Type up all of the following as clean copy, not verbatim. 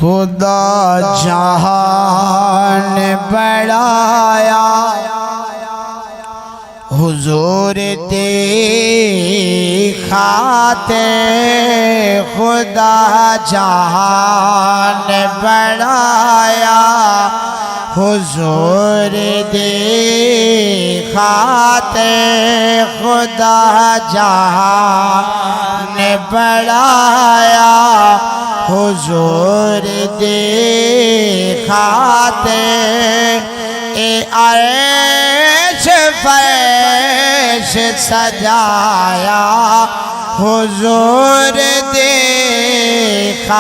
خدا جہان بڑھایا حضور دیکھاتے خدا جہان بڑھایا حضور دیکھاتے خدا جہان بڑھایا حضور دیکھاتے عرش فرش سجایا حضور دیکھاتے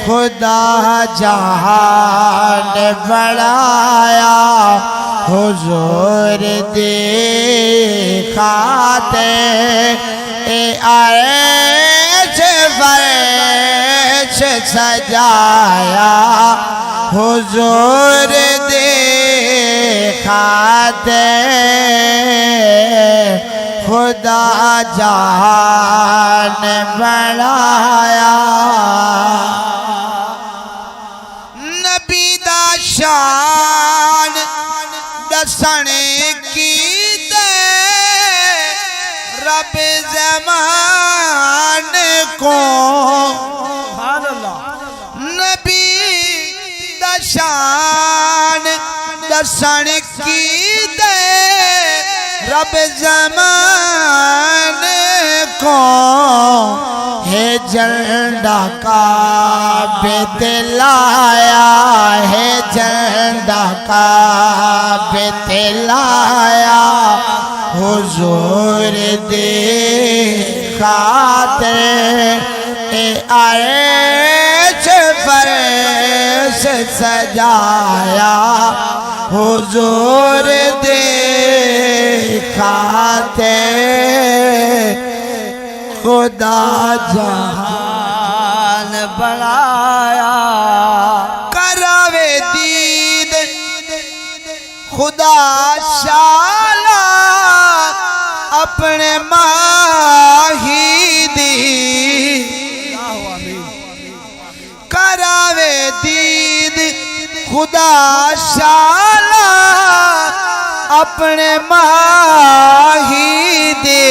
خدا جہان بڑھایا حضور دیکھاتے عرش فرش سجایا حضور دیکھاتے خدا جہان بڑھایا نبی دا شان دسن کی رب زمان کو نبی دا شان دسن کی دے رب زمان کو ہے جھنڈا کعبے دلایا ہے جھنڈا کعبے دلایا حضور دیکھاتے عرش فرش سجایا حضور دیکھاتے خدا جہان بڑھایا کراوے دید خدا شالا اپنے ماہی دی کراوے دید خدا شالا اپنے ماہی دے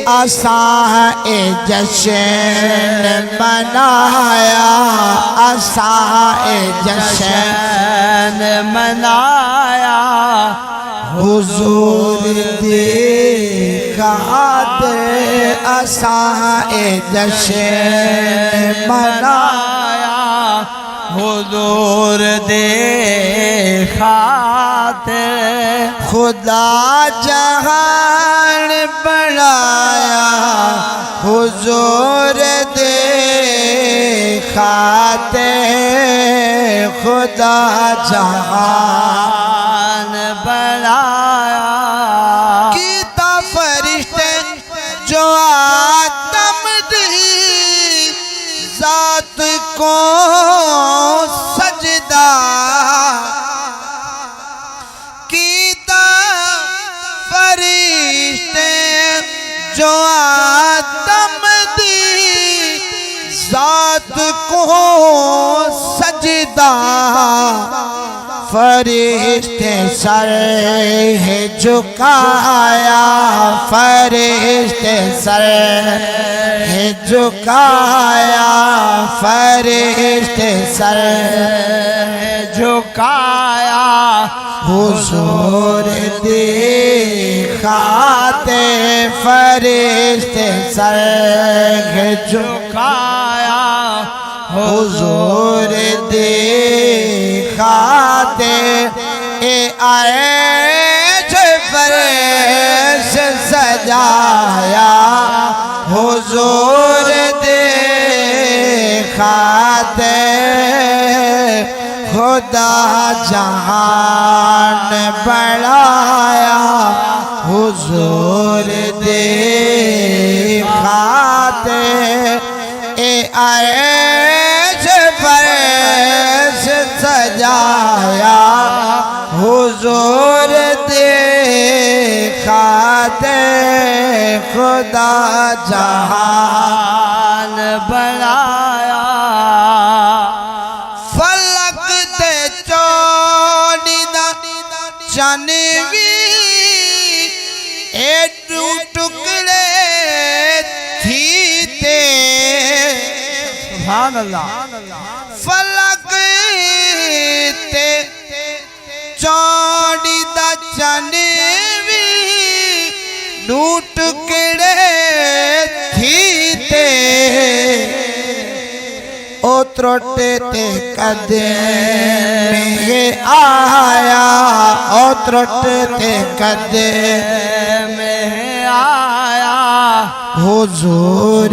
آسان جشن منایا آسان جشن منایا حضور دیکھاتے آسان جشن منایا حضور دیکھاتے خدا جہان بڑھایا حضور دیکھاتے خدا جہان بڑھایا کیتا فرشتے جو آدم دی ذات کو سجدہ کیتا فرشتے جو آدم دی ذات کو سجدہ فرشتے سر ہے جھکایا فرشتے سر ہے جھکایا فرشتے سر ہے جھکایا حضور دیکھاتے فرشتے سر ہے جھکایا حضور دیکھاتے عرش فرش سجایا حضور دیکھاتے خدا جہان بڑھایا حضور دیکھاتے عرش فرش سجایا حضور دیکھاتے خدا جہان سبحان اللہ فلک تے چوڑی دا چنوی نوٹ کڑے تھی تے او تروٹے تے قدم میں آیا او تروٹے تے قدم میں آیا حضور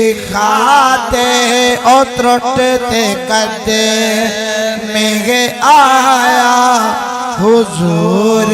دیکھاتے او تروٹے تے قدم میں آیا حضور